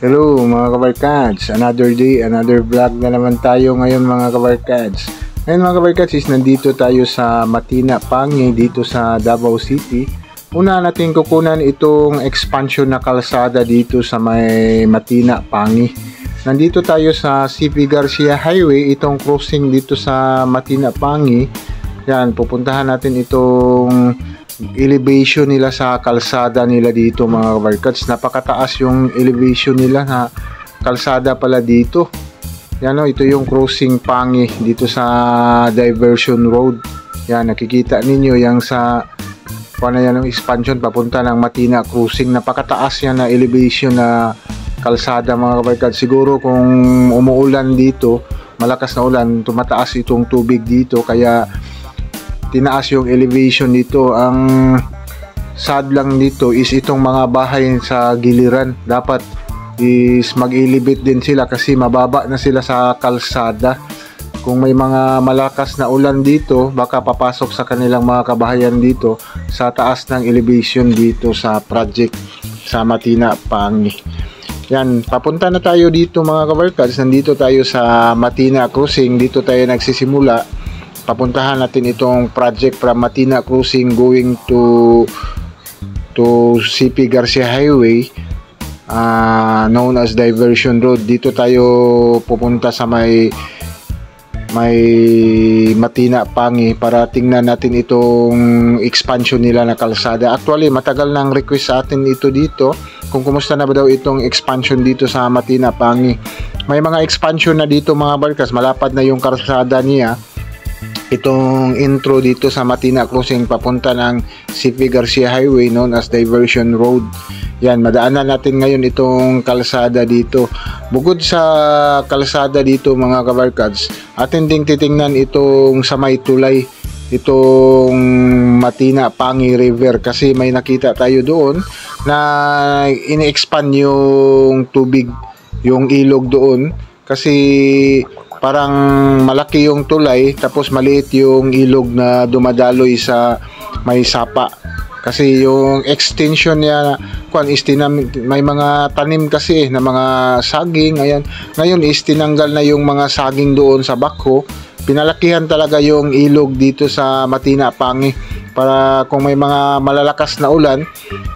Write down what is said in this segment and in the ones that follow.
Hello mga kabarkads, another day, another vlog na naman tayo ngayon mga kabarkads. Ngayon mga kabarkads is nandito tayo sa Matina Pangi dito sa Davao City. Una natin kukunan itong expansion na kalsada dito sa may Matina Pangi. Nandito tayo sa CP Garcia Highway, itong crossing dito sa Matina Pangi. Yan, pupuntahan natin itong elevation nila sa kalsada nila dito mga kabarkads. Napakataas yung elevation nila na kalsada pala dito. Yan o, ito yung crossing Pangi dito sa diversion road. Yan, nakikita ninyo yung sa paano yan ang expansion papunta ng Matina crossing. Napakataas yan na elevation na kalsada mga kabarkads. Siguro kung umuulan dito, malakas na ulan, tumataas itong tubig dito kaya tinaas yung elevation dito. Ang sad lang dito is itong mga bahay sa giliran. Dapat is mag-elevate din sila kasi mababa na sila sa kalsada. Kung may mga malakas na ulan dito, baka papasok sa kanilang mga kabahayan dito sa taas ng elevation dito sa project sa Matina Pangi. Yan, papunta na tayo dito mga kabarkads. Nandito tayo sa Matina Crossing. Dito tayo nagsisimula. Papuntahan natin itong project from Matina Crossing going to CP Garcia Highway, known as Diversion Road. Dito tayo pupunta sa may Matina Pangi para tingnan natin itong expansion nila na kalsada. Actually, matagal nang request sa atin ito dito kung kumusta na ba daw itong expansion dito sa Matina Pangi. May mga expansion na dito mga barkas, malapad na yung kalsada niya. Itong intro dito sa Matina Crossing papunta ng CP Garcia Highway known as Diversion Road. Yan, madaanan natin ngayon itong kalsada dito. Bukod sa kalsada dito mga kabarkads, atin ding titingnan itong sa may tulay, itong Matina Pangi River kasi may nakita tayo doon na ini-expand yung tubig, yung ilog doon kasi parang malaki yung tulay tapos maliit yung ilog na dumadaloy sa may sapa. Kasi yung extension niya may mga tanim kasi na mga saging. Ayan. Ngayon is tinanggal na yung mga saging doon sa bako. Pinalakihan talaga yung ilog dito sa Matina Pangi para kung may mga malalakas na ulan,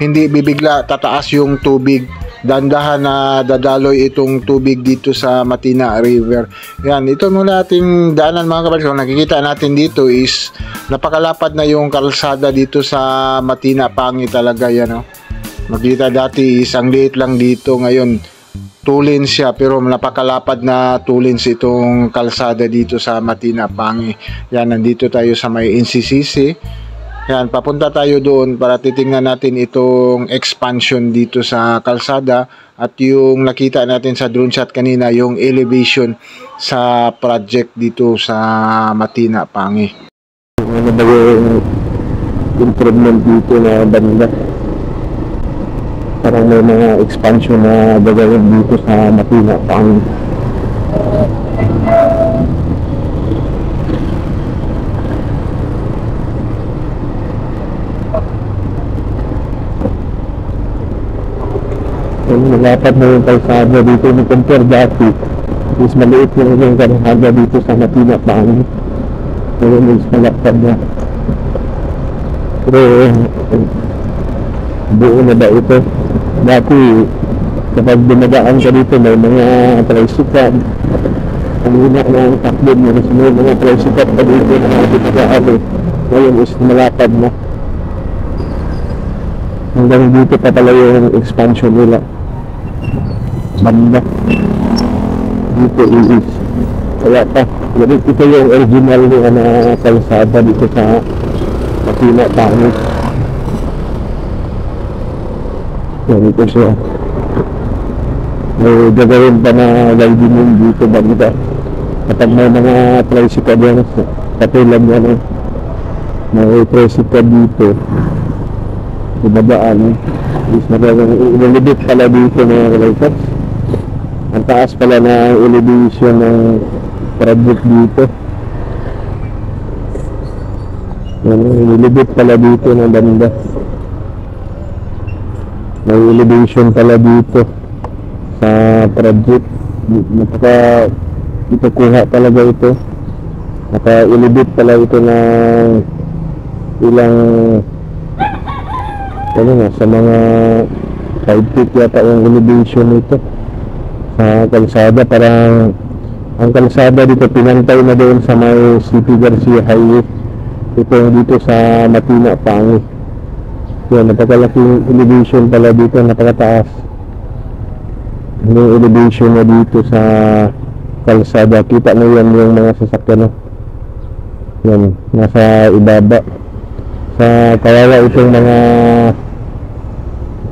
hindi bibigla tataas yung tubig. Dandahan na dadaloy itong tubig dito sa Matina River. Yan, ito muna ating daanan mga kabarkads. Nakikita natin dito is napakalapad na yung kalsada dito sa Matina Pangi talaga yan. Oh. Makita dati is ang liit lang dito, ngayon 2 lanes siya pero napakalapad na 2 lanes itong kalsada dito sa Matina Pangi. Yan, nandito tayo sa may NCCC. Yan, papunta tayo doon para titingnan natin itong expansion dito sa kalsada at yung nakita natin sa drone shot kanina, yung elevation sa project dito sa Matina Pangi. Ano ba yung improvement dito na banda? Parang may mga expansion na gagawin dito sa Matina Pangi. Malapad na yung kalsada dito ni compare dati is maliit yung kalsada dito sa Matina Pangi. Ngayon is malapad na pero buo na ba ito? Dati kapag dumadaan ka dito may mga tricycle, ang una ng takbo mo may mga tricycle pa dito na dumadaan. Ngayon is malapad na hanggang dito pa pala yung expansion nila banda dito is kaya pa ito yung original na kalsada dito sa Matina Pangi. Yan ito siya, may gagawin pa na widening dito banda kapag may mga tricycle yan katulad yan may tricycle dito dumadaan is nalibit pala dito mga kalsada. Ang taas pala na elevation ng project dito. Nilibit pala dito ng banda. May elevation pala dito. sa project. Napaka ito kuha talaga ito, naka-elevate pala ito ng ilang ano na, sa mga 5 feet yata yung elevation nito sa kalsada. Parang ang kalsada dito pinantay na doon sa may CP Garcia Highway. Ito yung dito sa Matina, Pangi. Yan, napakalaking elevation pala dito, napakataas yung elevation na dito sa kalsada. Kita mo yan yung mga sasakyan, no? Yan, nasa ibaba. Sa kawawa itong mga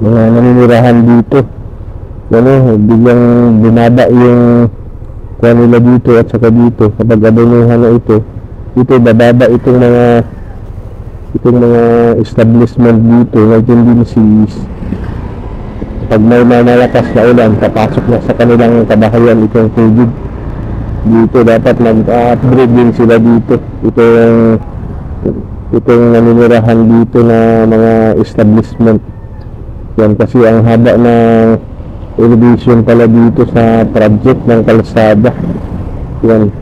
naninirahan dito. Yan, biglang binaba yung kuha nila dito at saka dito. Kapag abunuhan na ito, dito bababa itong mga establishment dito, like yung DCs. Pag may malakas na ulan, papasok na sa kanilang kabahayan itong tubig. Dito dapat mag-upgrade din sila dito. Itong naninirahan dito na mga establishment. Yan, kasi ang haba ng elevation pala dito sa project ng kalsada. Yan,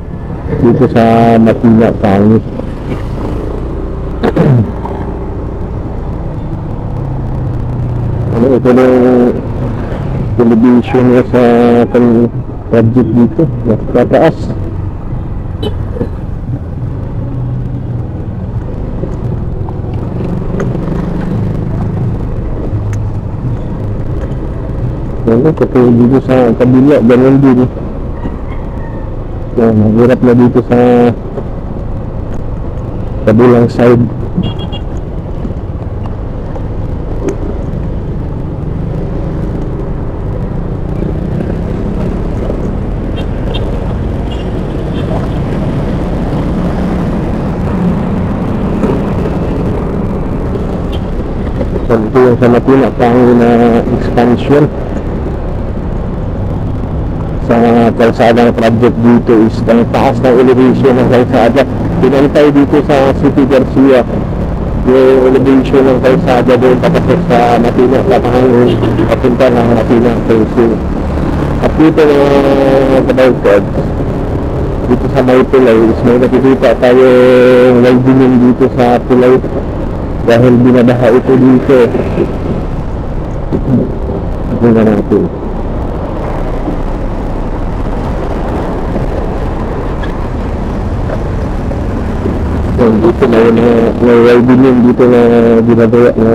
dito sa Matina, Pangi. Ito na yung elevation niya sa project dito, nakataas. Kapag dito sa kabila, ganun din. Yan, hirap na dito sa kabilang side. Ito yung sa Matina, Pangi na expansion sa kalsada ng project dito is ang taas ng elevation ng kalsada. Pinantay dito sa City Garcia yung elevation ng kalsada doon papasok sa Matina, Pangi, papunta ng Matina, Quezon. At dito na kabalkad, dito sa may tulay is may nakikita tayong widening dito sa tulay dahil binabaha ito dito. Tingnan natin. Dito na yun, may widening dito na ginagawa na.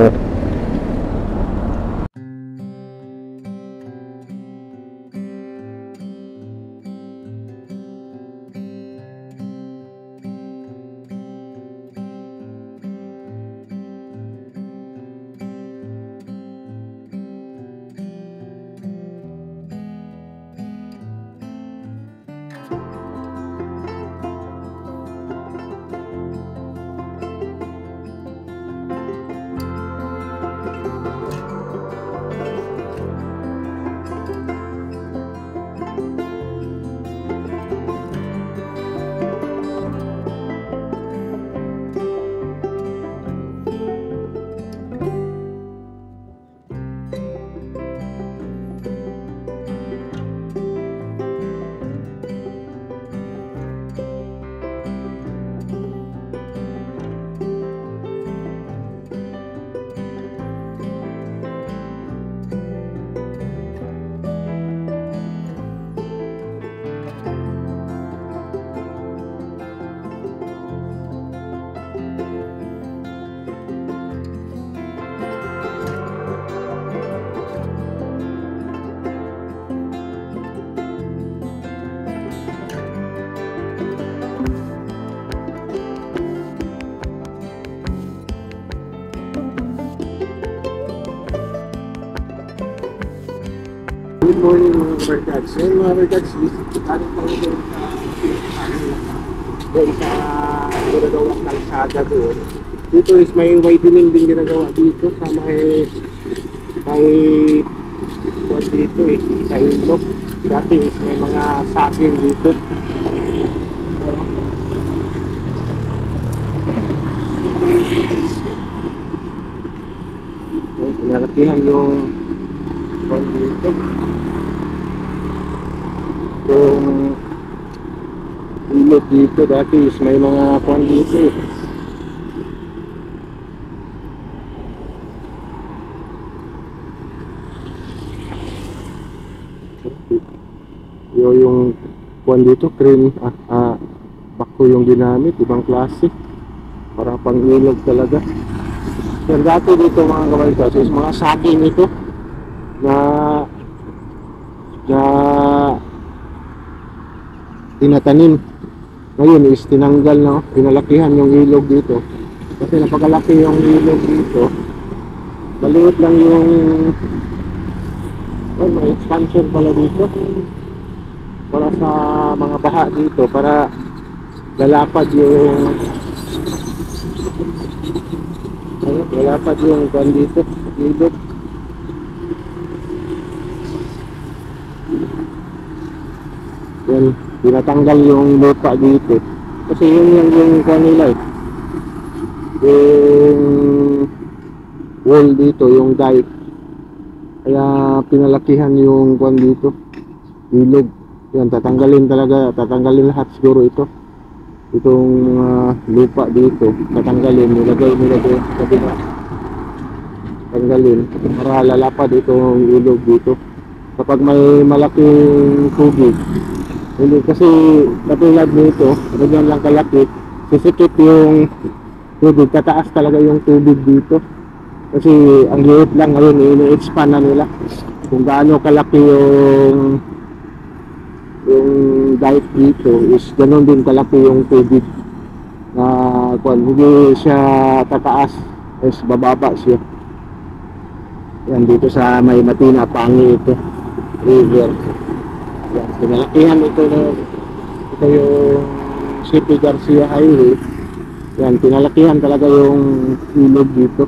Good morning mga kabarkads. So mga kabarkads, ating pangulong doon sa ginagawang kalsada doon. Dito is may widening din ginagawa dito sa may dito sa ilog. Dati is may mga saging dito. So, pinarakihan yung dito. ilog dito dati is may mga kuwan dito eh. Yung kuwan dito, crane, bako yung ginamit, ibang klase. Parang pang ilog talaga. Yan dati dito mga kabaltas is mga saging ito na tinatanim. Ngayon is tinanggal na, pinalakihan yung ilog dito. Kasi napakalaki yung ilog dito. Maliit lang yung may expansion pala dito para sa mga baha dito, para lalapad yung kan dito ilog. Yan, tinatanggal yung lupa dito kasi yung kanila eh, yung wall dito, yung dike, kaya pinalakihan yung kan dito ilog. Yan, tatanggalin lahat siguro itong lupa dito, tatanggalin, nilagay sa kabila, tanggalin para lalapad itong ilog dito kapag may malaking tubig. Hindi kasi katulad nito, ganyan lang kalaki, sisikip yung tubig, tataas talaga yung tubig dito kasi ang liit lang. Ngayon ini-expand na nila kung gaano kalaki yung dike dito, is ganoon din kalaki yung tubig na hindi siya tataas, is bababa siya. Yan, dito sa may Matina Pangi ito river. Yan, pinalakihan ito yung City Garcia Highway. Yan, pinalakihan talaga yung ilog dito.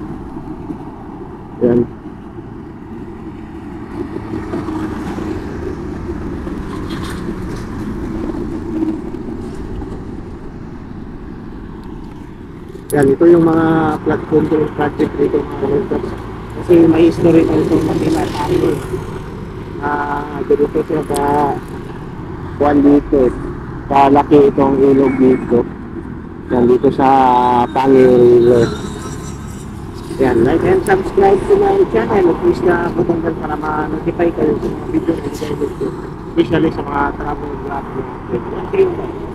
Yan. Yan, ito yung mga flood control project dito mga kaluntas. Kasi may history na itong Matina Pangi. Dito siya sa kuwan dito, kalaki itong ilog dito. Yan, dito sa Pangi River. Yan, like and subscribe to my channel. Please na button para ma-notify kayo sa mga video na i-edit ko, especially sa mga travel vlog. Thank you.